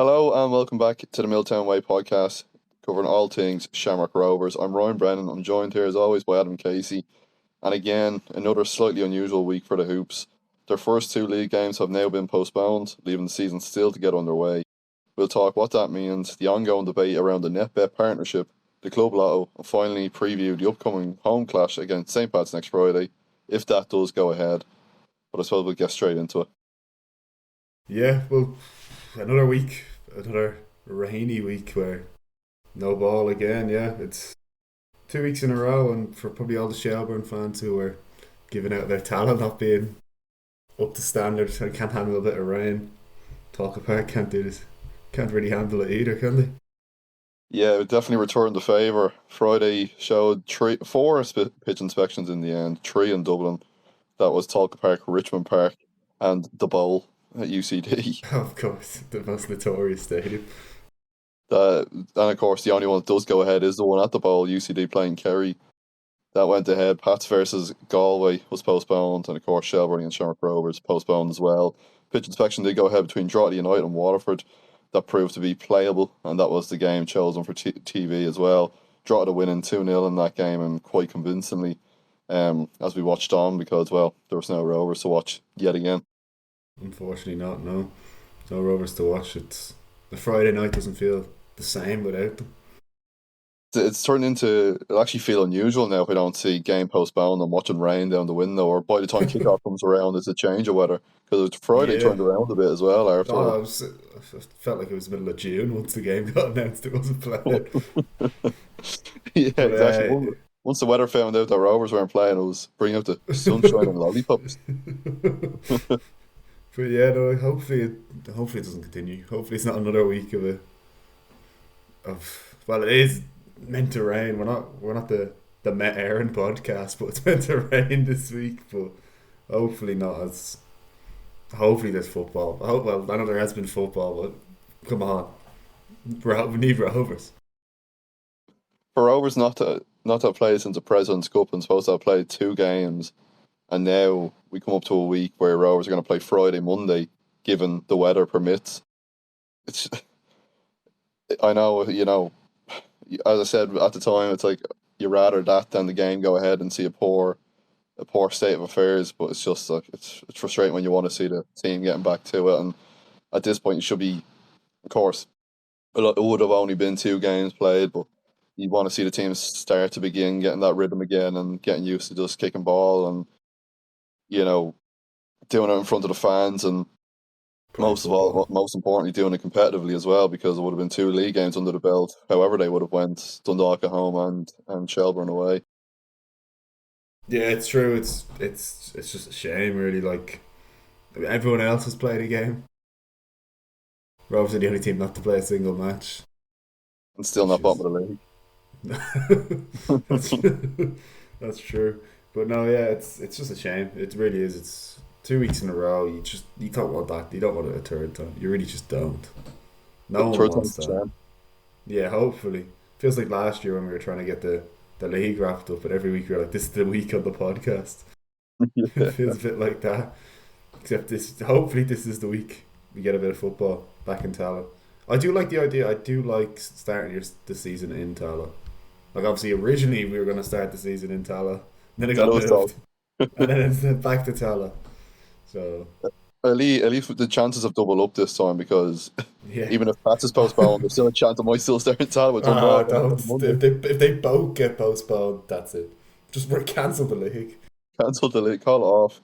Hello and welcome back to the Milltown Way podcast, covering all things Shamrock Rovers. I'm Ryan Brennan. I'm joined here as always by Adam Casey. And again, another slightly unusual week for the Hoops. Their first two league games have now been postponed, leaving the season still to get underway. We'll talk what that means, the ongoing debate around the NetBet partnership, the club lotto, and finally preview the upcoming home clash against St. Pat's next Friday, if that does go ahead. But I suppose we'll get straight into it. Yeah, well, another week, another rainy week where no ball again. Yeah, it's 2 weeks in a row, and for probably all the Shelbourne fans who are giving out their talent not being up to standard and can't handle a bit of rain. Talk apart can't do this. Can't really handle it either, can they? Yeah, it definitely returned the favour. Friday showed four pitch inspections in the end, three in Dublin. That was Talca Park, Richmond Park, and the Bowl at UCD. Of course, the most notorious stadium. And of course, the only one that does go ahead is the one at the Bowl, UCD playing Kerry. That went ahead. Pats versus Galway was postponed, and of course, Shelbourne and Shamrock Rovers postponed as well. Pitch inspection did go ahead between Drogheda United and Waterford. That proved to be playable, and that was the game chosen for TV as well. Drogheda winning 2-0 in that game, and quite convincingly, as we watched on, because, well, there was no Rovers to watch yet again. Unfortunately, not. No, no Rovers to watch. It's the Friday night doesn't feel the same without them. It's turned into, it'll actually feel unusual now if we don't see game postponed and watching rain down the window, or by the time kickoff comes around, it's a change of weather. Because Friday Yeah. turned around a bit as well after. I felt like it was the middle of June once the game got announced. It wasn't playing. Yeah, But exactly. Once the weather found out that Rovers weren't playing, it was bringing out the sunshine and lollipops. but yeah, no. Hopefully it doesn't continue. Hopefully it's not another week of well, it is meant to rain. We're not the Met Aaron podcast, but it's meant to rain this week. But hopefully not as. Hopefully there's football. I know there has been football, but come on, we need Rovers. For Rovers not to have played since the President's Cup and supposed to have played two games, and now we come up to a week where Rovers are going to play Friday, Monday, given the weather permits. It's I know, as I said at the time, it's like you rather that than the game go ahead and see a poor state of affairs. But it's just like it's frustrating when you want to see the team getting back to it, and at this point you should be, of course, it would have only been two games played, but you want to see the team start to begin getting that rhythm again and getting used to just kicking ball and you know doing it in front of the fans, and Playing football. most importantly, doing it competitively as well, because it would have been two league games under the belt. However, they would have went Dundalk at home and Shelbourne away. Yeah, it's true. It's just a shame, really. Like everyone else has played a game. Rovers are the only team not to play a single match, And still which not is bottom of the league. that's that's true. But no, yeah, it's just a shame. It really is. It's 2 weeks in a row. You don't want that. You don't want it a third time. You really just don't. No one Third time's wants the that. charm. Yeah, hopefully. Feels like last year when we were trying to get the league wrapped up, and every week we were like, "This is the week on the podcast." It Yeah. feels a bit like that. Except this, hopefully, this is the week we get a bit of football back in Tallaght. I do like the idea. I do like starting the season in Tallaght. Like obviously, originally we were going to start the season in Tallaght, then it I got know it's all. moved, and then it's back to Tallaght. So At least the chances have doubled up this time, because yeah. even if Pats is postponed, there's still a chance it might still start in time with Ah, Dundalk don't. on Monday. If they both get postponed, that's it. Just cancel the league. Cancel the league, call it off.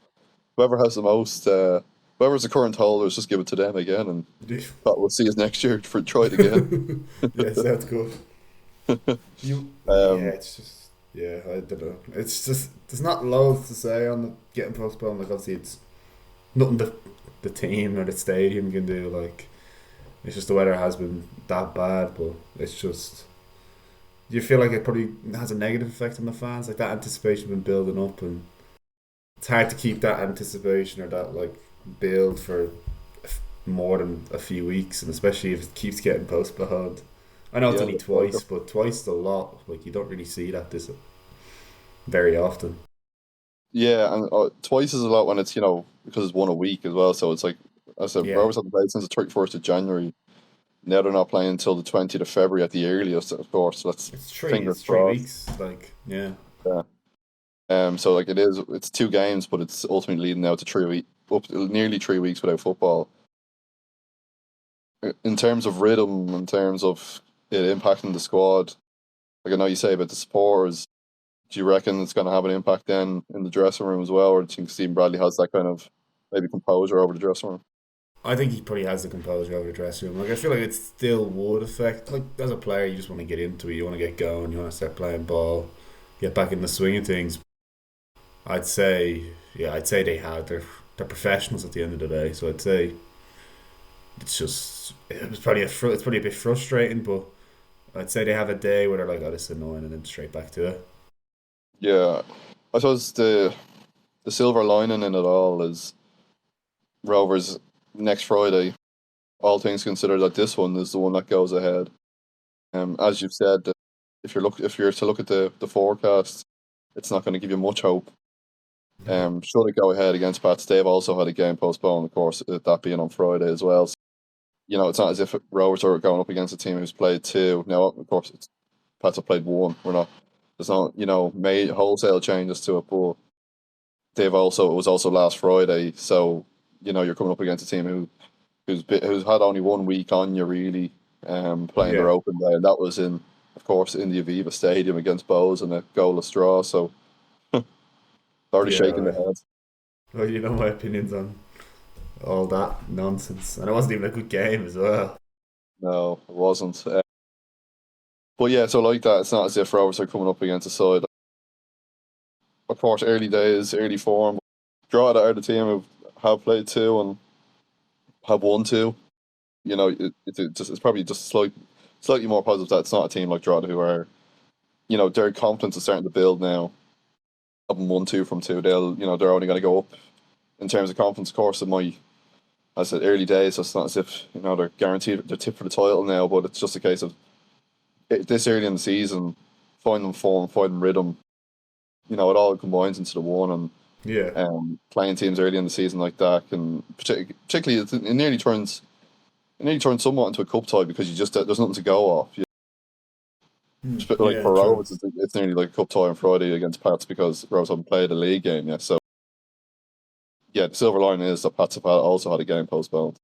Whoever has the most, whoever's the current holders, just give it to them again, and we'll see us next year for try it again. Yeah, sounds good. Yeah, Um, it's just yeah, I don't know. It's just there's not loads to say on the getting postponed. Like obviously, it's nothing the team or the stadium can do. Like it's just the weather has been that bad, but it's just you feel like it probably has a negative effect on the fans. Like that anticipation been building up, and it's hard to keep that anticipation or that like build for more than a few weeks, and especially if it keeps getting postponed. I know it's yeah, only twice, but twice is a lot. Like you don't really see that this very often. yeah, and twice is a lot when it's because it's one a week as well. So it's like I said, Yeah, Rovers haven't played since the 31st of January. Now they're not playing until the 20th of February at the earliest, of course. Let's It's three. fingers It's three crossed. weeks. Like, yeah, Yeah. So like it's two games, but it's ultimately leading now to 3 week, nearly 3 weeks without football. In terms of rhythm, in terms of it impacting the squad, like I know you say about the supporters, do you reckon it's going to have an impact then in the dressing room as well, or do you think Stephen Bradley has that kind of maybe composure over the dressing room? I think he probably has the composure over the dressing room. Like, I feel like it still would affect. Like, as a player, you just want to get into it. You want to get going. You want to start playing ball, get back in the swing of things. I'd say, yeah, I'd say they have. They're professionals at the end of the day. So I'd say it's probably a bit frustrating, but I'd say they have a day where they're like, oh, this is annoying, and then straight back to it. Yeah, I suppose the silver lining in it all is Rovers next Friday. All things considered, that this one is the one that goes ahead. As you've said, if you're to look at the forecast, it's not going to give you much hope. No. Should it go ahead against Pats, they've also had a game postponed, of course, that being on Friday as well. So, it's not as if Rovers are going up against a team who's played two. Now, of course, Pats have played one. There's not, made wholesale changes to it, but it was also last Friday. So, you're coming up against a team who's had only 1 week on you really, playing their Yeah. open day, and that was of course, in the Aviva Stadium against Bows and a goalless draw. So, already Yeah. shaking their heads. Well, you know my opinions on all that nonsense. And it wasn't even a good game as well. No, it wasn't. But yeah, so like that, it's not as if Rovers are coming up against a side. Of course, early days, early form. Drogheda are the team who have played two and have won two. It's probably just slightly more positive that it's not a team like Drogheda who are, their confidence is starting to build now. Having won two from two, they're only going to go up in terms of confidence. Of course, it might, as I said, early days. So it's not as if they're guaranteed they're tipped for the title now, but it's just a case of this early in the season, finding form, finding rhythm. It all combines into the one, and Yeah. playing teams early in the season like that can particularly it nearly turns somewhat into a cup tie because you just there's nothing to go off. Like Yeah, for true. Rovers, it's nearly like a cup tie on Friday against Pats because Rovers haven't played a league game yet. So yeah, the silver lining is that Pats have also had a game postponed.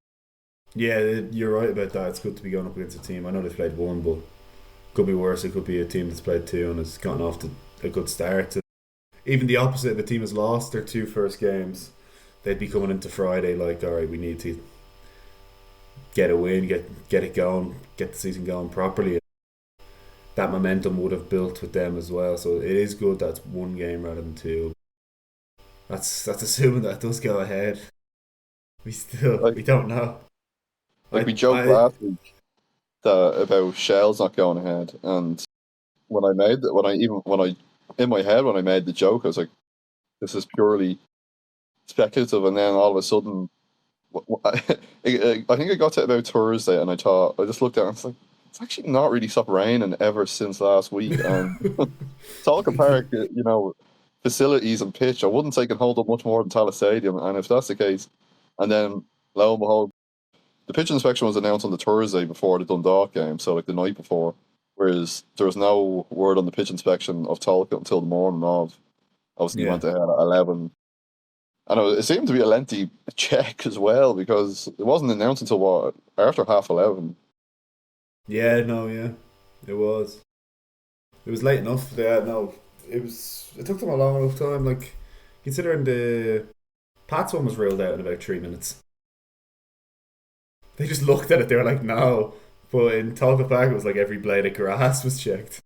Yeah, you're right about that. It's good to be going up against a team. I know they've played one, but could be worse. It could be a team that's played two and has gotten off to a good start. Even the opposite, if a team has lost their two first games, they'd be coming into Friday like, all right, we need to get a win, get it going, get the season going properly. That momentum would have built with them as well. So it is good that it's one game rather than two. That's assuming that it does go ahead. Like We don't know. like we joked I last week about Shell's not going ahead, and when I in my head when I made the joke, I was like, this is purely speculative, and then all of a sudden, I think I got to about Thursday, and I just looked at it and I was like, it's actually not really stopped raining ever since last week, and Talca Park, facilities and pitch, I wouldn't say can hold up much more than Tallaght Stadium, and if that's the case, and then lo and behold, the pitch inspection was announced on the Thursday before the Dundalk game, so like the night before, whereas there was no word on the pitch inspection of Talca until the morning of. Obviously, he yeah. went ahead at 11. And it seemed to be a lengthy check as well because it wasn't announced until what, after half 11. Yeah, no, yeah. It was. It was late enough. Yeah, no. It took them a long enough time, like considering the Pats one was ruled out in about 3 minutes. They just looked at it, they were like, no. But in Talca Park it was like every blade of grass was checked.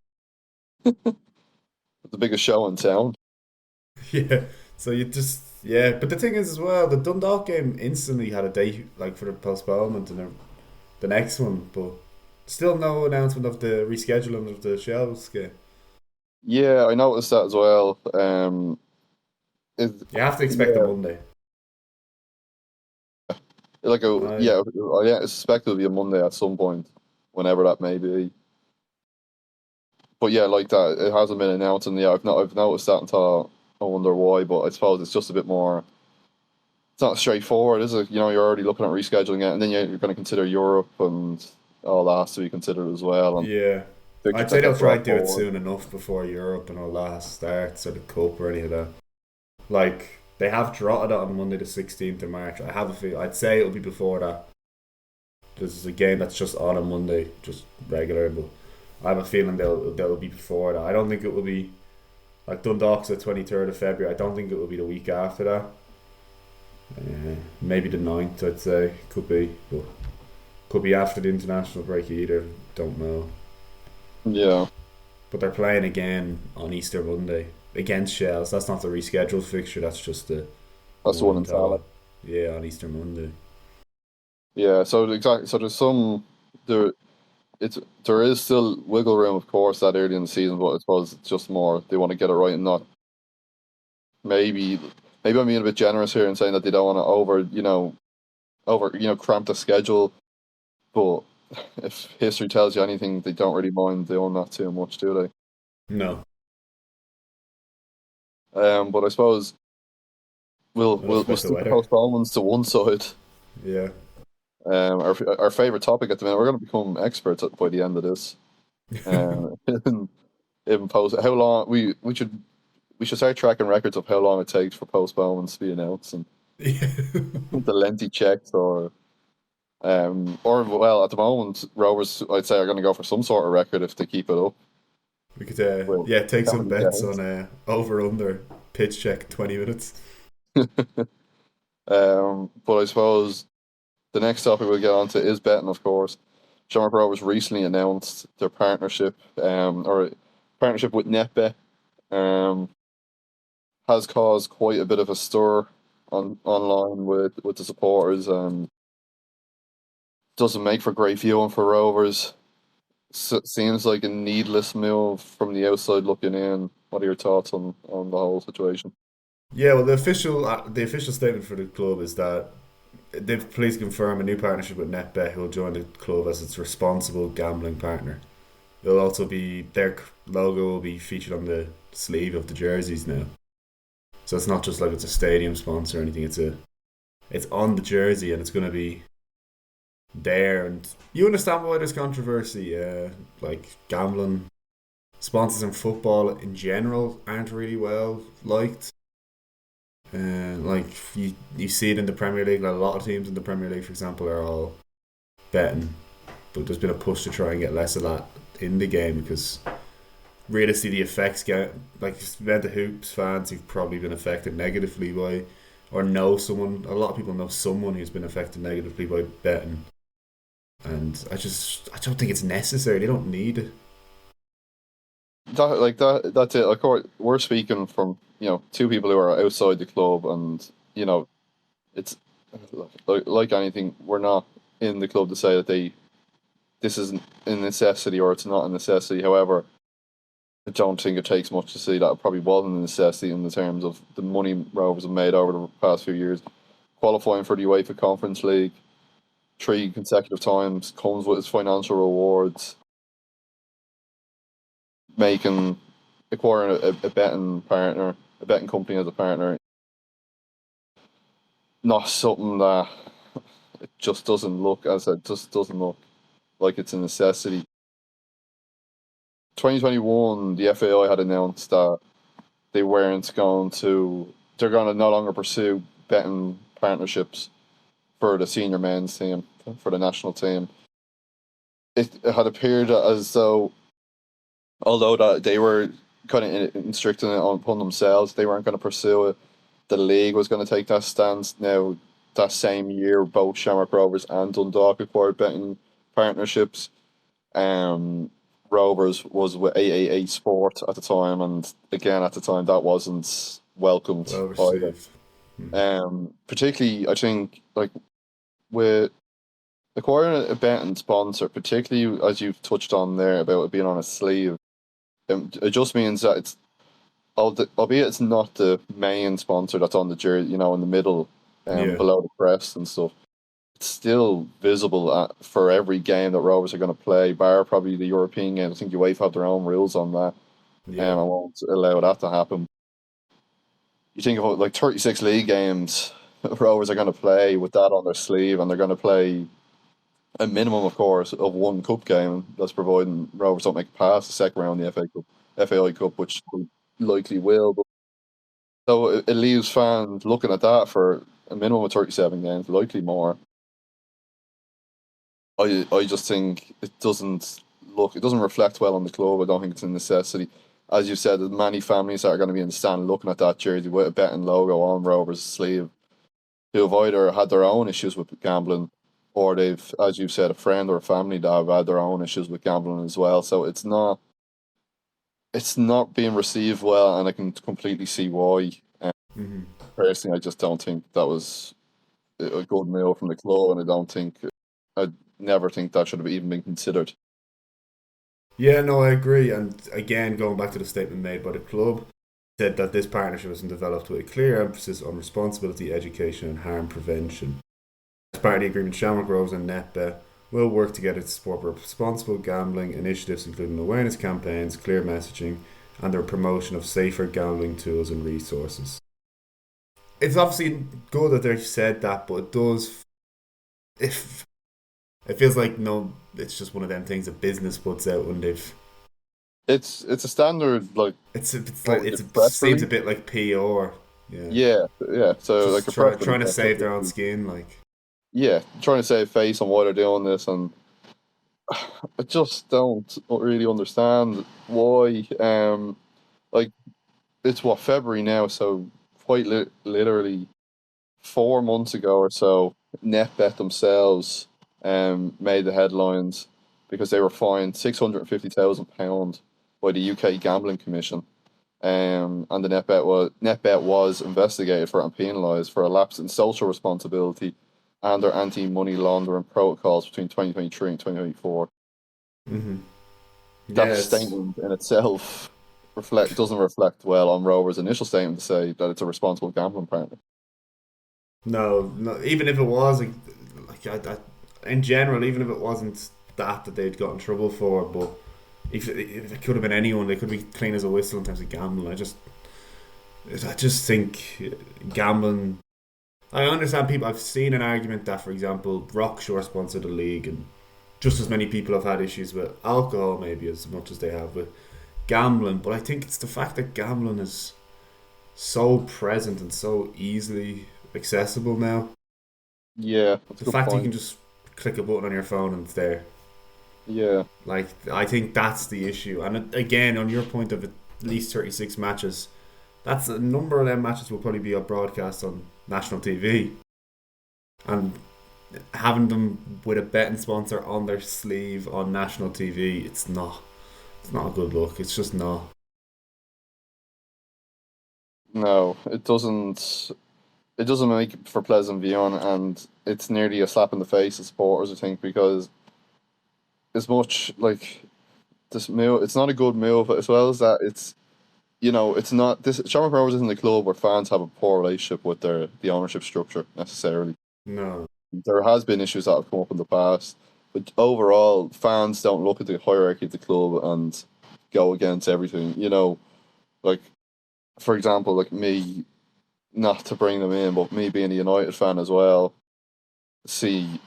The biggest show in town. Yeah. So you just yeah, but the thing is as well, the Dundalk game instantly had a date like for the postponement and the next one, but still no announcement of the rescheduling of the Shells game. Yeah, I noticed that as well. It, You have to expect a yeah, Monday. I I suspect it'll be a Monday at some point, whenever that may be. But yeah, like that, it hasn't been announced, and yeah, I've noticed that until I wonder why. But I suppose it's just a bit more. It's not straightforward, is it? You're already looking at rescheduling it, and then you're going to consider Europe and all that has to be considered as well. And Yeah. fixtures I'd say that they'll get try to brought do it forward. soon enough before Europe and all that starts, or the Cup or any of that. Like, they have trotted it on Monday the 16th of March. I have a feel. I'd say it'll be before that. There's a game that's just on Monday, just regular, but I have a feeling they'll be before that. I don't think it will be like Dundalk's the 23rd of February. I don't think it will be the week after that. Maybe the 9th, I'd say. Could be, but could be after the international break either. Don't know. Yeah, But they're playing again on Easter Monday against Shells. That's not the rescheduled fixture. That's just the that's the one one in in Tallaght. Tallaght. Yeah, on Easter Monday. Yeah, so exactly. So there's some there. It's there is still wiggle room, of course, that early in the season, but I suppose it's just more they want to get it right and not maybe maybe I'm being a bit generous here in saying that they don't want to cramp the schedule. But if history tells you anything, they don't really mind doing that too much, do No, they? But I suppose well, that's we'll about the stick the weather. postponements to one side. Yeah. Our favorite topic at the minute. We're going to become experts by the end of this. In, in post, how long we should start tracking records of how long it takes for postponements to be announced and Yeah. the lengthy checks or well at the moment Rovers I'd say are going to go for some sort of record if they keep it up We could, with yeah, take how some many bets on days. over under pitch check 20 minutes. But I suppose the next topic we'll get onto is betting, of course. Shamrock Rovers recently announced their partnership with NetBet. Um, has caused quite a bit of a stir online with the supporters and doesn't make for great viewing for Rovers. Seems like a needless move from the outside looking in. What are your thoughts on the whole situation? Yeah, well, the official statement for the club is that they've please confirm a new partnership with NetBet, who will join the club as its responsible gambling partner. It'll also be their logo will be featured on the sleeve of the jerseys now. So it's not just like it's a stadium sponsor or anything. It's on the jersey and it's going to be there. And you understand why there's controversy. Like gambling sponsors in football in general aren't really well liked. Like you see it in the Premier League. Like a lot of teams in the Premier League, for example, are all betting, but there's been a push to try and get less of that in the game because realistically, the effects get like the hoops fans who've probably been affected negatively by, or know someone. A lot of people know someone who's been affected negatively by betting, and I don't think it's necessary. They don't need it. That's it. Of course, we're speaking from two people who are outside the club, and it's like anything. We're not in the club to say that this isn't a necessity or it's not a necessity. However, I don't think it takes much to see that it probably wasn't a necessity in the terms of the money Rovers have made over the past few years. Qualifying for the UEFA Conference League 3 consecutive times comes with its financial rewards. Making acquiring a betting partner, a betting company as a partner, not something that it just doesn't look as it just doesn't look like it's a necessity. 2021, the FAI had announced that they weren't going to, they're going to no longer pursue betting partnerships for the senior men's team, for the national team. It had appeared as though, although that they were kind of instructing it upon themselves, they weren't going to pursue it. The league was going to take that stance. Now, that same year, both Shamrock Rovers and Dundalk acquired betting partnerships. Um, Rovers was with AAA Sport at the time, and again at the time that wasn't welcomed Well either. received. Hmm. Particularly, I think like with acquiring a betting sponsor, particularly as you've touched on there about it being on a sleeve, it just means that it's albeit it's not the main sponsor that's on the jersey, in the middle, Yeah, below the crest and stuff. It's still visible for every game that Rovers are going to play, bar probably the European game. I think UEFA have their own rules on that, yeah, I won't allow that to happen. You think of like 36 league games Rovers are going to play with that on their sleeve, and they're going to play a minimum, of course, of one cup game. That's providing Rovers don't make it past the second round of the FA Cup, FAI Cup, which they likely will. But so it leaves fans looking at that for a minimum of 37 games, likely more. I just think it doesn't reflect well on the club. I don't think it's a necessity. As you said, there's many families that are going to be in the stand looking at that jersey with a betting logo on Rovers' sleeve, who have either had their own issues with gambling, or they've, as you've said, a friend or a family that have had their own issues with gambling as well. So it's not being received well, and I can completely see why. Hmm. Personally, I just don't think that was a good move from the club, and I never think that should have even been considered. Yeah, no, I agree. And again, going back to the statement made by the club, said that this partnership has been developed with a clear emphasis on responsibility, education, and harm prevention. As part of the agreement, Shamrock Rovers and NetBet will work together to support responsible gambling initiatives, including awareness campaigns, clear messaging, and the promotion of safer gambling tools and resources. It's obviously good that they've said that, but it does. If it feels like no, it's just one of them things that business puts out when they've. It's a standard like It's what like was it, it press seems a release? bit like PR. Yeah, Yeah, yeah. So like just a press release, trying to that's save their own typically skin. Like, yeah, trying to save face on why they're doing this, and I just don't really understand why. Like it's what February now, so quite literally 4 months ago or so, NetBet themselves made the headlines because they were fined £650,000 by the UK Gambling Commission. And the NetBet was investigated for and penalised for a lapse in social responsibility and their anti-money laundering protocols between 2023 and 2024. hmm That yeah, it's statement in itself doesn't reflect well on Rover's initial statement to say that it's a responsible gambling partner. no, no. Even if it was in general, even if it wasn't that they'd got in trouble for, but if it could have been anyone, they could be clean as a whistle in terms of gambling. I just think gambling. I understand people. I've seen an argument that, for example, Rockshore sponsored a league, and just as many people have had issues with alcohol, maybe as much as they have with gambling. But I think it's the fact that gambling is so present and so easily accessible now. Yeah, that's a The good fact that you can point. just click a button on your phone and it's there. Yeah, Like, I think that's the issue. And again, on your point of at least 36 matches, that's a number of them matches will probably be broadcast on national TV. And having them with a betting sponsor on their sleeve on national TV, it's not a good look. It's just not. no, it doesn't. It doesn't make it for pleasant viewing, and it's nearly a slap in the face of supporters, I think, because as much like this move, it's not a good move, as well as that it's not this. Shamrock Rovers isn't a club where fans have a poor relationship with the ownership structure necessarily. No. There has been issues that have come up in the past, but overall, fans don't look at the hierarchy of the club and go against everything. Like for example, like me, not to bring them in, but me being a United fan as well, see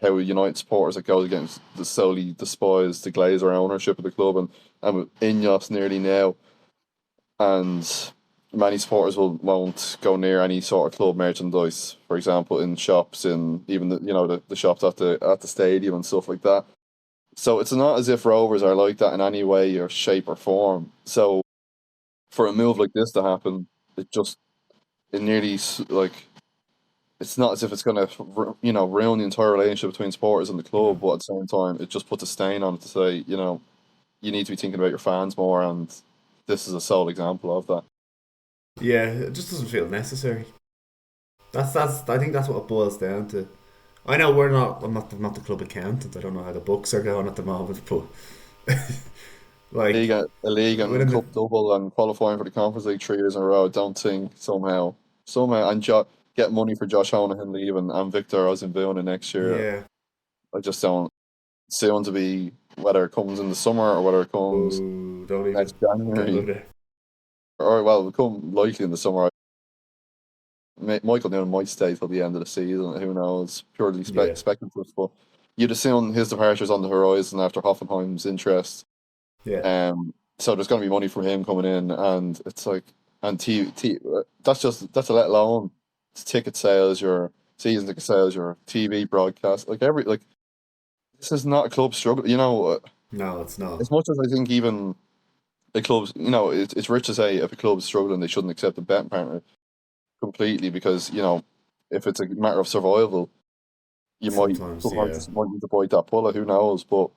how United supporters that goes against the solely despise the Glazer ownership of the club, and with Ineos nearly now, and many supporters won't go near any sort of club merchandise, for example, in shops, in even the shops at the stadium and stuff like that. So it's not as if Rovers are like that in any way or shape or form. So for a move like this to happen, it just it nearly like it's not as if it's going to ruin the entire relationship between supporters and the club, Mm. but at the same time, it just puts a stain on it to say you need to be thinking about your fans more, and this is a sole example of that. Yeah, it just doesn't feel necessary. That's. I think that's what it boils down to. I know we're not. I'm not the club accountant. I don't know how the books are going at the moment, but like A league and within the cup double and qualifying for the Conference League 3 years in a row. I don't think somehow and get money for Josh Honahan leaving and Victor Osimhen next year. yeah. I just don't. Soon to be whether it comes in the summer or whether it comes Oh, don't even next don't go January, there. or well, it'll come likely in the summer. Michael Noonan might stay till the end of the season. Who knows? Purely Yeah, speculative, but. you'd assume his departure's on the horizon after Hoffenheim's interest. Yeah. So there's going to be money from him coming in, and it's like, and that's a let alone ticket sales, your season ticket sales, your TV broadcast, like this is not a club struggle. No, it's not. As much as I think even the clubs, it's rich to say if a club's struggling, they shouldn't accept a betting partner completely because if it's a matter of survival, you might Sometimes, might yeah. just might need to bite that bullet. Who knows? But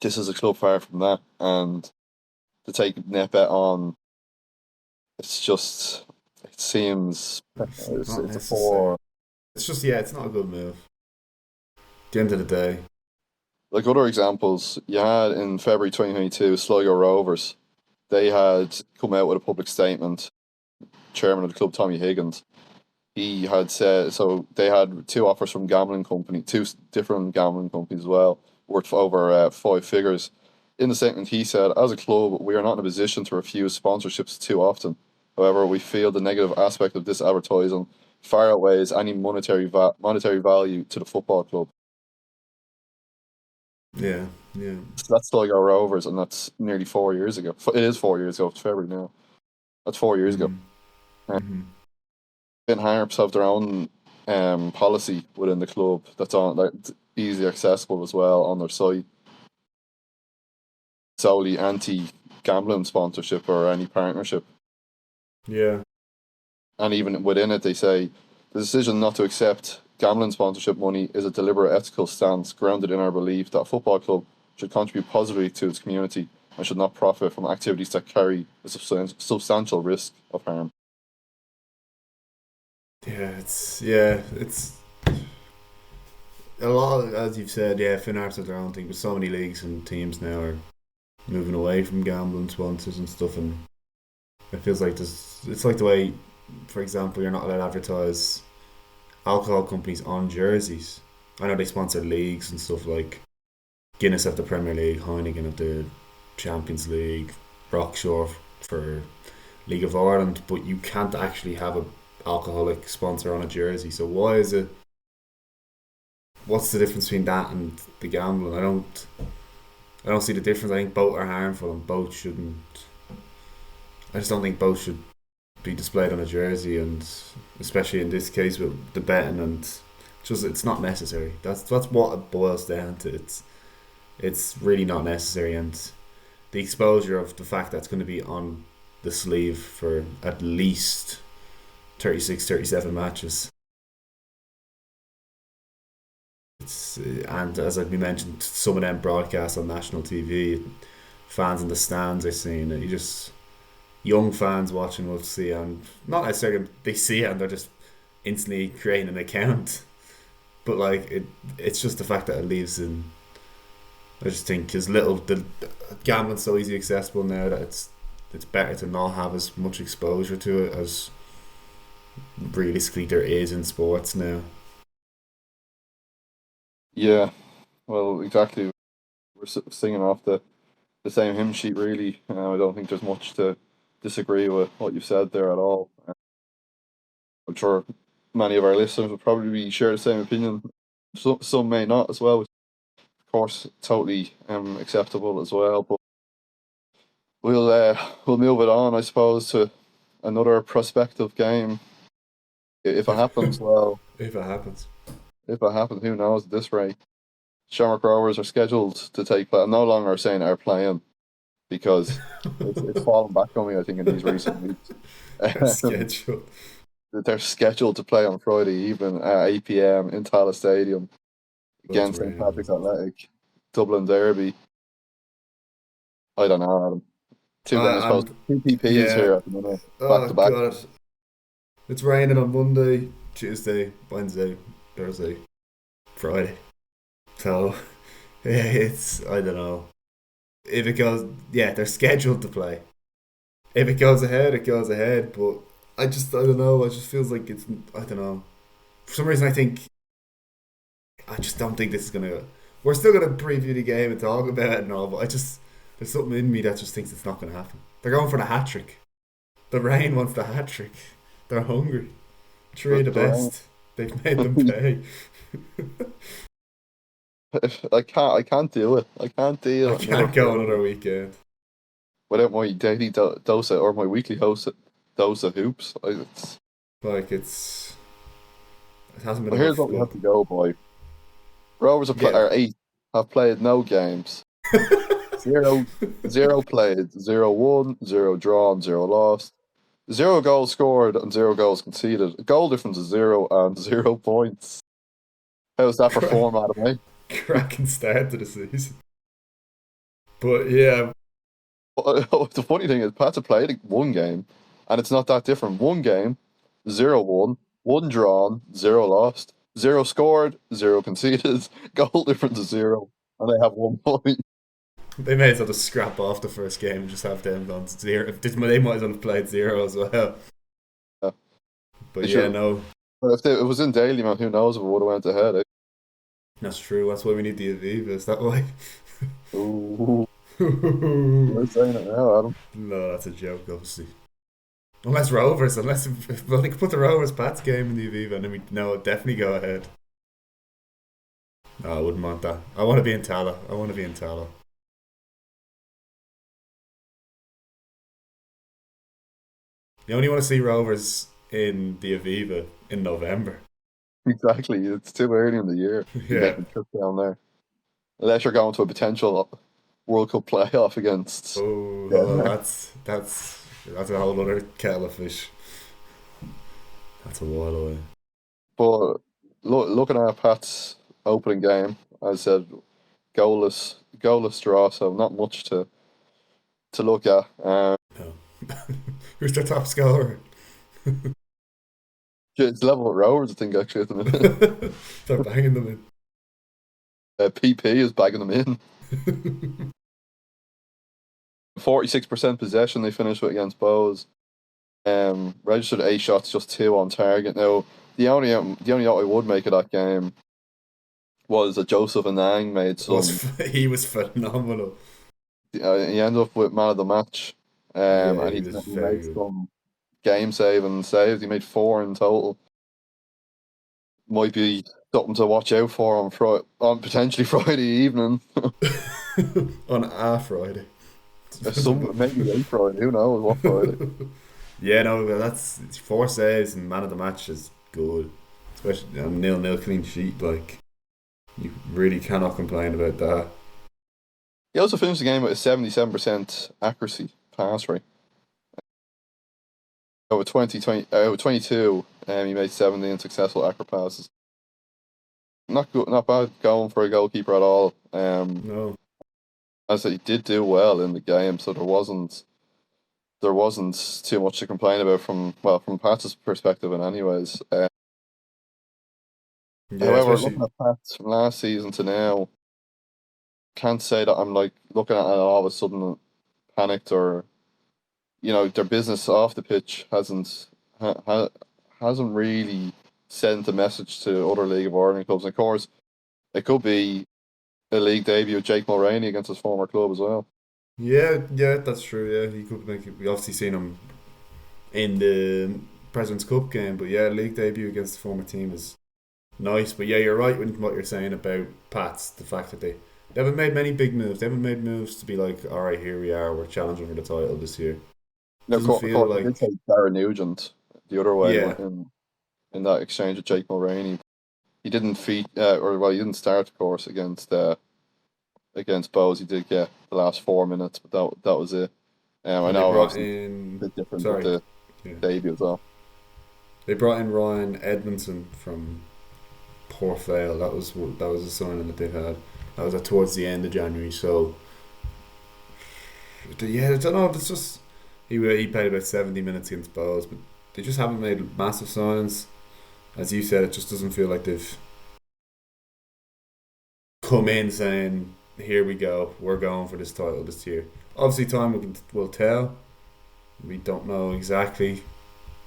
this is a club far from that, and to take NetBet on, it's just it seems It's not it's a necessary. poor. It's just, yeah, it's not a good move. At the end of the day. Like other examples, you had in February 2022, Sligo Rovers. They had come out with a public statement. Chairman of the club, Tommy Higgins, he had said so. They had two offers from gambling company, two different gambling companies as well, worth over five figures. In the statement, he said, "As a club, we are not in a position to refuse sponsorships too often. However, we feel the negative aspect of this advertising far outweighs any monetary value to the football club." Yeah, yeah. So that's Sligo Rovers, and that's nearly 4 years ago. It is 4 years ago. It's February now. That's 4 years ago. Mm-hmm. Uh, Mm-hmm. Ben Harps have their own policy within the club that's easily accessible as well on their site. Solely anti gambling sponsorship or any partnership. Yeah. And even within it, they say the decision not to accept gambling sponsorship money is a deliberate ethical stance grounded in our belief that a football club should contribute positively to its community and should not profit from activities that carry a substantial risk of harm. It's a lot, as you've said, yeah, Finn Arts have their own thing, but so many leagues and teams now are moving away from gambling sponsors and stuff, and it feels like it's like the way, for example, you're not allowed to advertise alcohol companies on jerseys. I know they sponsor leagues and stuff like Guinness at the Premier League, Heineken at the Champions League, Rockshore for League of Ireland, but you can't actually have a alcoholic sponsor on a jersey. So why is it? What's the difference between that and the gambling? I don't see the difference. I think both are harmful and both shouldn't. I just don't think both should be displayed on a jersey, and especially in this case with the betting and just it's not necessary. That's what it boils down to. It's really not necessary, and the exposure of the fact that it's going to be on the sleeve for at least 36, 37 matches. And as we mentioned, some of them broadcast on national TV. Fans in the stands are seeing it. You just young fans watching will see, and not necessarily they see it and they're just instantly creating an account. But like it's just the fact that it leaves in. I just think because the gambling's so easily accessible now that it's better to not have as much exposure to it as realistically there is in sports now. Yeah, well, exactly. We're singing off the same hymn sheet, really. I don't think there's much to disagree with what you've said there at all. I'm sure many of our listeners would probably share the same opinion. Some may not as well, which of course totally acceptable as well. But we'll move it on, I suppose, to another prospective game. If it If happens, well, if it happens. if it happens, who knows at this rate? Shamrock Rovers are scheduled to take part. I'm no longer saying are playing because it's fallen back on me, I think, in these recent weeks. Schedule. They're scheduled to play on Friday evening at 8 p.m. in Tallaght Stadium But it's against St raining, Patrick's isn't it? Athletic, Dublin Derby. I don't know, Adam. I suppose And two PPs yeah, here at the minute, back oh to back. god, it's raining on Monday, Tuesday, Wednesday, Thursday, Friday. So yeah, it's I don't know if it goes. Yeah, they're scheduled to play. If it goes ahead, it goes ahead. But I don't know. I just feels like it's I don't know. For some reason, I just don't think this is gonna. We're still gonna preview the game and talk about it and all, but I just there's something in me that just thinks it's not gonna happen. They're going for the hat trick. The rain wants the hat trick. They're hungry. Three of the The rain. best. They've made them pay. I can't do it. I can't I deal can't go another weekend. without my daily dose or my weekly dose of hoops. Like it hasn't been Here's enough. what we have Look, to go by. Rovers yeah. are 8 have played no games. Zero, zero played, 0-1, zero drawn, zero lost, 0 goals scored, and 0 goals conceded. Goal difference is 0 and 0 points. How's that for Crack, format, mate? cracking start to the season. But yeah, The funny thing is, Pats have played one game, and it's not that different. One game, 0-1, one drawn, 0 lost, 0 scored, 0 conceded. Goal difference is 0, and they have 1 point. they may as well just scrap off the first game and just have them gone to zero. They might as well have played zero as well. Yeah, But they yeah, should. no, But if it was in daily, man, who knows if it would have went ahead? that's true. That's why we need the Avivas that way. Ooh, No, you're saying it now, Adam. that's a joke, obviously. Unless Rovers, well, they could put the Rovers Pats game in the Aviva, and then we no definitely go ahead. No, I wouldn't want that. I want to be in Tallaght. I want to be in Tallaght. You only want to see Rovers in the Aviva in November. Exactly. It's too early in the year to be Yeah. making a trip down there. Unless you're going to a potential World Cup playoff against Oh, well, Denmark. that's a whole other kettle of fish. That's a while away. But looking at Pat's opening game, as I said, goalless draw, so not much to look at. No. Who's their top scorer? It's level with Rovers, I think, actually, at the minute. They're banging them PP is bagging them in. in. 46% possession they finished with against Bows. Registered 8 shots, just 2 on target. Now, the only note I would make of that game was that Joseph Anang made some. He was phenomenal. He ended up with man of the match, Yeah, and he he was he very made good. some game saving saves. He made 4 in total. Might be something to watch out for on potentially Friday evening. On a Friday. Some maybe late Friday. Who knows what Friday? Yeah, no, well, that's 4 saves and man of the match is good. Especially 0-0 clean sheet. Like, you really cannot complain about that. He also finished the game with a 77% accuracy pass rate. Over 22, he made 17 successful accurate passes. Not good, not bad going for a goalkeeper at all. No. As I said, he did do well in the game, so there wasn't too much to complain about from Pat's perspective, in anyways. Yeah, However, especially. looking at Pats from last season to now, can't say that I'm like looking at it all of a sudden panicked, or their business off the pitch hasn't really sent a message to other League of Ireland clubs. And of course, it could be a league debut of Jake Mulroney against his former club as well. Yeah, that's true. Yeah, he could make it. We obviously seen him in the President's Cup game, but yeah, league debut against the former team is nice. But yeah, you're right in what you're saying about Pats. The fact that they haven't made many big moves. They haven't made moves to be like, all right, here we are. We're challenging for the title this year. Now, Doesn't of feel course, I did like. take Darren Nugent the other way Yeah, in that exchange with Jake Mulroney. He didn't he didn't start, of course, against Bowes. He did get the last 4 minutes, but that was it. I and they know, brought obviously, a in. bit different with Sorry, the yeah, debut as well. they brought in Ryan Edmondson from Port Vale. That was a signing that they've had. That was towards the end of January. So yeah, I don't know. It's just he played about 70 minutes against Bowes, but they just haven't made massive signs. As you said, it just doesn't feel like they've come in saying, "Here we go, we're going for this title this year." Obviously, time will tell. We don't know exactly.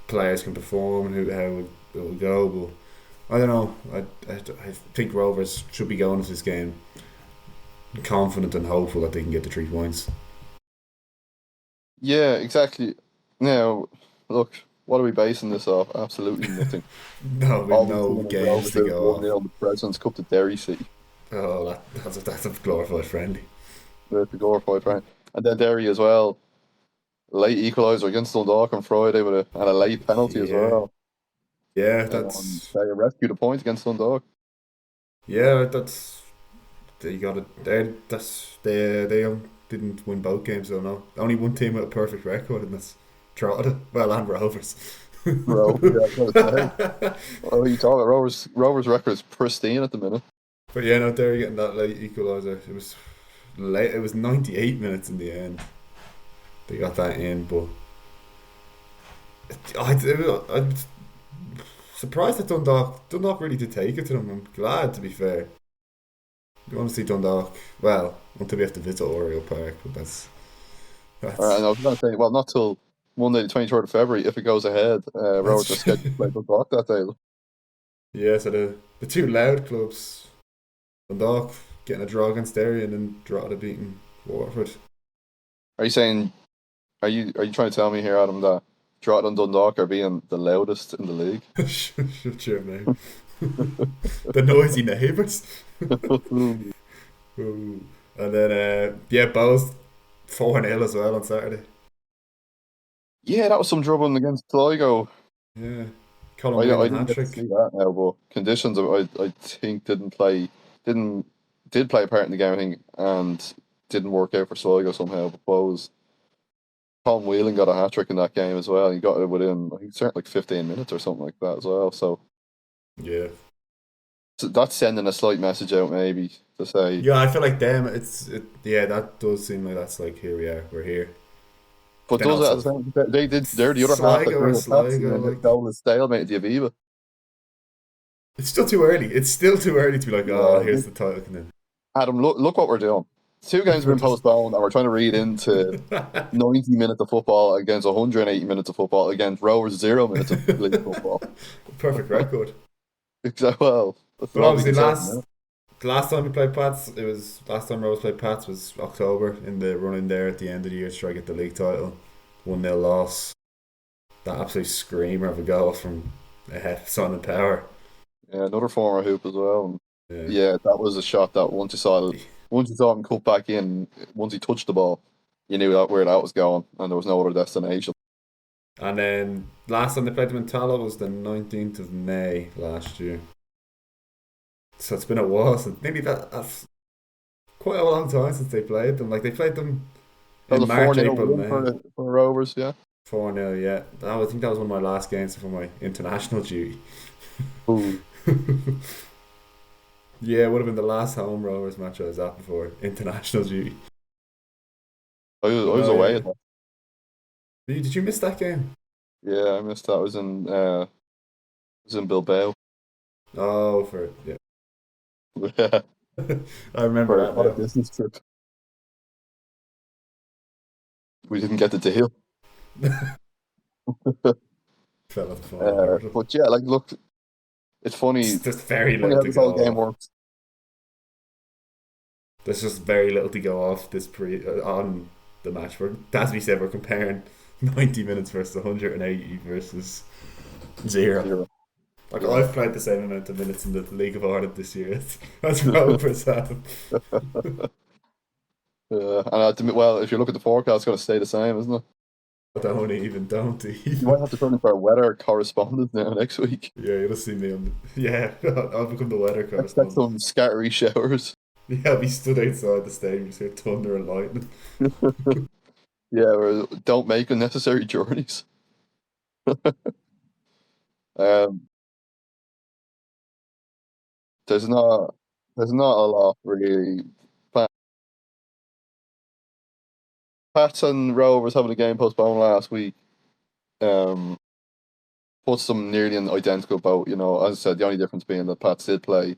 Players can perform and how it will go, but I don't know. I think Rovers should be going into this game confident and hopeful that they can get the 3 points. Yeah, exactly. Now, look, what are we basing this off? Absolutely nothing. No, we've All we've no seen is games Rovers to lose go 1 off. 0 in the President's Cup to Derry City. Oh, that's a glorified friendly. The glorified round. And then Derry as well, late equaliser against Dundalk on Friday and a late penalty as Yeah, well. yeah, They rescued a point against Dundalk. that's they got it. They didn't win both games though. No, only one team with a perfect record, and that's Drogheda. Well, and Rovers. Rovers, yeah, I was going to say. Oh, you talk about Rovers' record is pristine at the minute. But yeah, no, they're getting that late equaliser. It was late. It was 98 minutes in the end. They got that in, but I'm surprised that Dundalk really did take it to them. I'm glad, to be fair. You want to see Dundalk? Well, until we have to visit Oriole Park, but And that's I was going to say, well, not till Monday, the 23rd of February, if it goes ahead. Rovers are that's scheduled to play Dundalk that day. yeah. So the two loud clubs, Dundalk getting a draw against Derry, and then Drogheda beating Waterford. Are you saying, are you trying to tell me here, Adam, that Drogheda and Dundalk are being the loudest in the league? Shut your mouth. The noisy neighbours. Ooh. And then yeah, both 4-0 as well on Saturday. Yeah, that was some drubbing against Sligo. Yeah, Colin I Whelan didn't hat get to trick. see that now, but conditions I think didn't did play a part in the game, I think, and didn't work out for Sligo somehow. But was Tom Whelan got a hat trick in that game as well. He got it within I think certainly like 15 minutes or something like that as well. Yeah, So that's sending a slight message out maybe to say. yeah. I feel like them. Yeah, that does seem like that's like here we are, we're here. But But then does it at also the same time? They're the other half that Sligo or drew a Pepsi Sligo, and the like goal is stalemate at the Aviva. it's still too early. It's still too early to be like, oh, Yeah, here's the title. And Adam, look what we're doing. Two games have we're been just postponed, and we're trying to read into 90 minutes of football against 180 minutes of football against Rovers 0 minutes of league football. perfect record. Exactly. Well, that's But all we obviously, can say. Yeah. the last time we played Pats, it was last time Rose played Pats was October in the run in there at the end of the year to try to get the league title. 1-0 loss. That absolute screamer of a goal from Simon Power. Yeah, another former hoop as well. And Yeah. yeah, that was a shot that once you saw him cut back in, once he touched the ball, you knew that where that was going, and there was no other destination. And then last time they played them in Tallaght was the 19th of May last year. So it's been a while since maybe that's quite a long time since they played them. Like they played them That in was a March, 4-0 April, win May. for the Rovers. Yeah. 4-0, yeah. I think that was one of my last games before my international duty. Ooh. Yeah, it would have been the last home Rovers match I was at before international duty. I But was no, away yeah. at that. Did you miss that game? Yeah, I missed that. I was in Bilbao. Oh, for yeah. Yeah, I remember for that on a now. business trip. We didn't get the deal. Fell at the final hurdle. But yeah, like look, it's It's funny. just very Funny little how to this whole go game off. works. There's just very little to go off this on the match. As we said, we're comparing 90 minutes versus 180 versus zero. 0. Like Yeah. I've played the same amount of minutes in the League of Ireland this year as Rovers have. And well, if you look at the forecast, it's going to stay the same, isn't it? Don't You might even. have to turn into our weather correspondent now next week. Yeah, you'll see me on. Yeah, I'll become the weather Expect correspondent. some scattery showers. Yeah, I'll be stood outside the stadium, just hear thunder and lightning. Yeah, or don't make unnecessary journeys. Um, there's not a lot really. Pa- Pats and Rovers having a game postponed last week. Um, puts them nearly in identical boat. You know, as I said, the only difference being that Pats did play.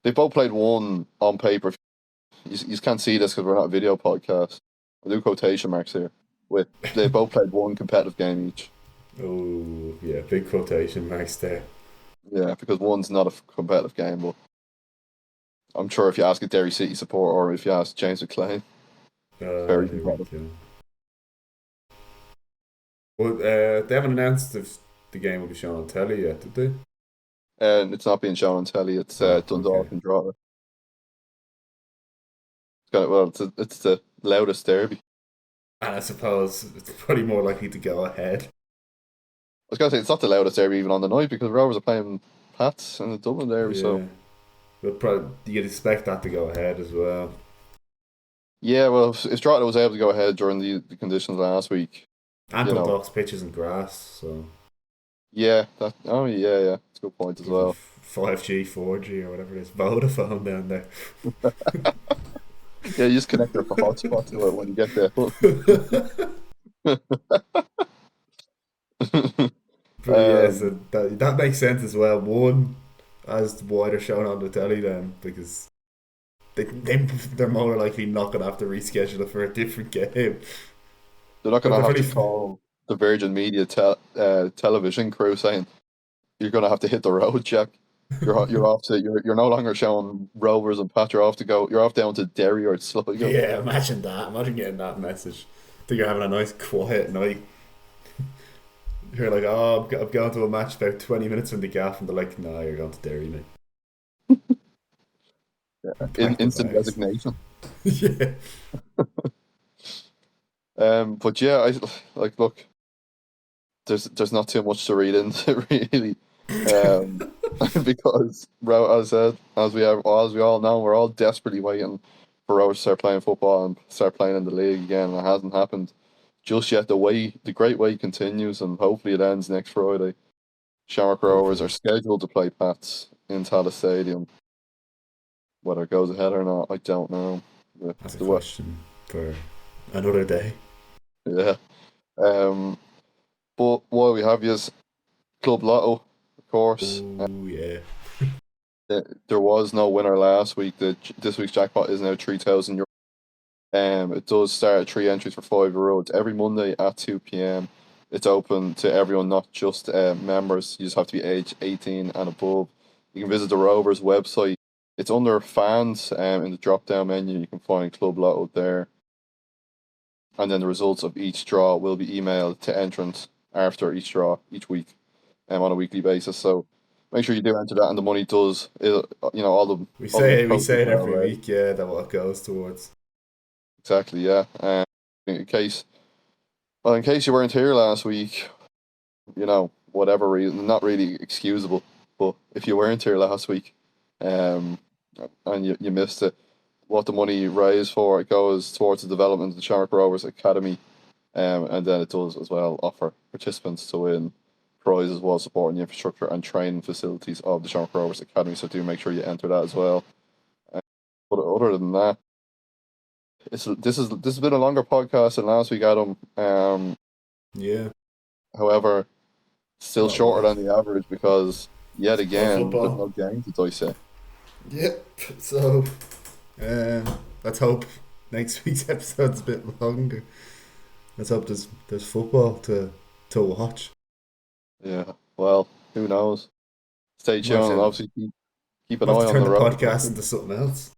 They both played one on paper. You can't see this because we're not a video podcast. I do quotation marks here. With they both played one competitive game each. Oh, yeah, big quotation marks there. Yeah, because one's not a competitive game, but I'm sure if you ask a Derry City support or if you ask James McClean, very Here we competitive. go. Well, they haven't announced if the game will be shown on telly yet, did they? And it's not being shown on telly. It's Oh, Dundalk okay. and Drogheda. It's the loudest derby. And I suppose it's probably more likely to go ahead. I was gonna say it's not the loudest derby even on the night because Rovers are playing Pats in the Dublin derby. So Yeah. But probably you'd expect that to go ahead as well. yeah, well, if Drogheda was able to go ahead during the conditions last week, And you put know, box pitches and grass, so yeah, that. Oh yeah, it's a good point as even well. 5G, 4G, or whatever it is. Vodafone down there. Yeah, you just connect your hotspot to it when you get there. But yeah, um, so that makes sense as well. One, as why they're showing on the telly then, because they're more likely not going to have to reschedule it for a different game. they're not But gonna they're have probably to call the Virgin Media television crew saying you're gonna have to hit the road, Jack. You're off to you're no longer showing Rovers and Pat. You're off to go. You're off down to Derry or Sligo. yeah. Imagine that. Imagine getting that message. Think you're having a nice quiet night. You're like, oh, I'm going to a match about 20 minutes from the gaff, and they're like, no, you're going to Derry, mate. Pack the Instant bags. resignation. Yeah. But yeah, I like look. There's not too much to read into really, um, because as I said, as we all know, we're all desperately waiting for Rovers to start playing football and start playing in the league again. And it hasn't happened just yet. The great wait continues, and hopefully it ends next Friday. Shamrock Rovers are Hopefully. scheduled to play Pats in Tallaght Stadium. Whether it goes ahead or not, I don't know. That's a The way, question for another day. yeah. Um, but while we have you, Club Lotto, of course. Oh, yeah. There was no winner last week. This week's jackpot is now €3,000. It does start at 3 entries for €5. It's every Monday at 2 p.m. It's open to everyone, not just members. You just have to be age 18 and above. You can visit the Rovers website. It's under fans in the drop down menu. You can find Club Lotto there. And then the results of each draw will be emailed to entrants after each draw each week on a weekly basis. So make sure you do enter that, and the money does. All the We proceeds say it are every already. week, yeah, that what it goes towards. Exactly, yeah. In case, in case you weren't here last week, whatever reason, not really excusable, but if you weren't here last week, um, and you missed it, what the money raised for, it goes towards the development of the Shamrock Rovers Academy, and then it does as well offer participants to win prizes while supporting the infrastructure and training facilities of the Shamrock Rovers Academy. So do make sure you enter that as well. But other than that, this has been a longer podcast than last week, Adam. Yeah, However, still not a shorter lot. than the average because yet No again there's no football. game to dissect. Yep. So, let's hope next week's episode's a bit longer. Let's hope there's football to watch. Yeah. Well, who knows? Stay Might tuned have and to, obviously keep an might have eye to on turn the the road. podcast into something else.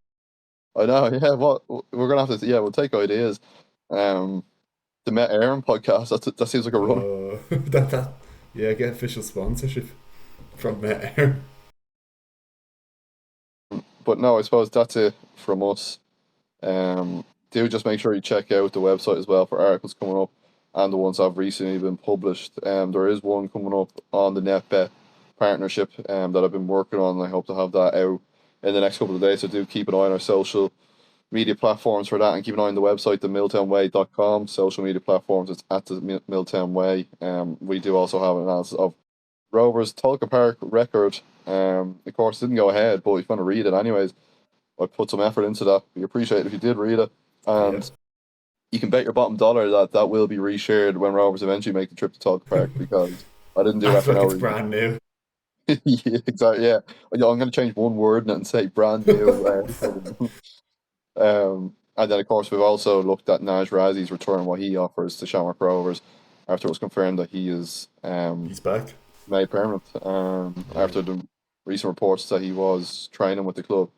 I know. Yeah. What we're gonna have to. Yeah, we'll take ideas. Um, the Met Aaron podcast. That seems like a run. That yeah, get official sponsorship from there. But no, I suppose that's it from us. Do just make sure you check out the website as well for articles coming up and the ones that have recently been published. There is one coming up on the NetBet partnership that I've been working on, and I hope to have that out in the next couple of days. So do keep an eye on our social media platforms for that, and keep an eye on the website, the milltownway.com. Social media platforms, it's at the Milltown Way. We do also have an analysis of Rovers Tulka Park record. Of course, it didn't go ahead, but if you want to read it anyways, I put some effort into that. We appreciate it if you did read it. Yeah, And you can bet your bottom dollar that that will be reshared when Rovers eventually make the trip to Talk Park, because I didn't do that act for like no it's reason. brand new. Yeah, exactly. Yeah, I'm going to change one word in it and say brand new. And then, of course, we've also looked at Naj Razi's return, what he offers to Shamrock Rovers after it was confirmed that he is He's back. made permanent Yeah. after the recent reports that he was training with the club.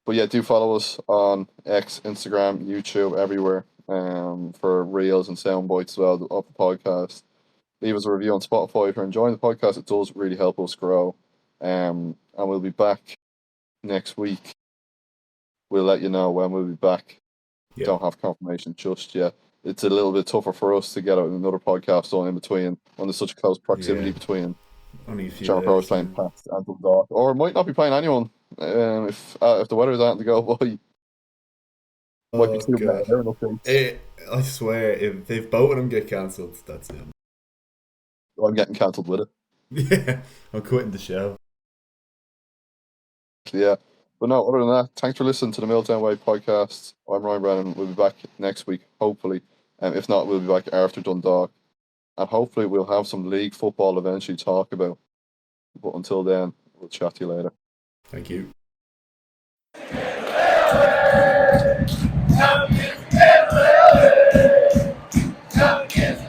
But yeah, do follow us on X, Instagram, YouTube, everywhere for reels and sound bites as well of the podcast. Leave us a review on Spotify if you're enjoying the podcast. It does really help us grow. And we'll be back next week we'll let you know when we'll be back. Yeah. Don't have confirmation just yet. It's a little bit tougher for us to get out another podcast on in between when there's such a close proximity between Only a few Shamrock Rovers days. playing Pats and Dundalk, or it might not be playing anyone if the weather's out to go by. Might be Oh too god! bad. I swear, if both of them get cancelled, that's it. I'm getting cancelled with it. Yeah, I'm quitting the show. Yeah. But no, other than that, thanks for listening to the Milltown Way podcast. I'm Ryan Brennan. We'll be back next week, hopefully. If not, we'll be back after Dundalk. And hopefully we'll have some league football eventually to talk about. But until then, we'll chat to you later. Thank you. Champions,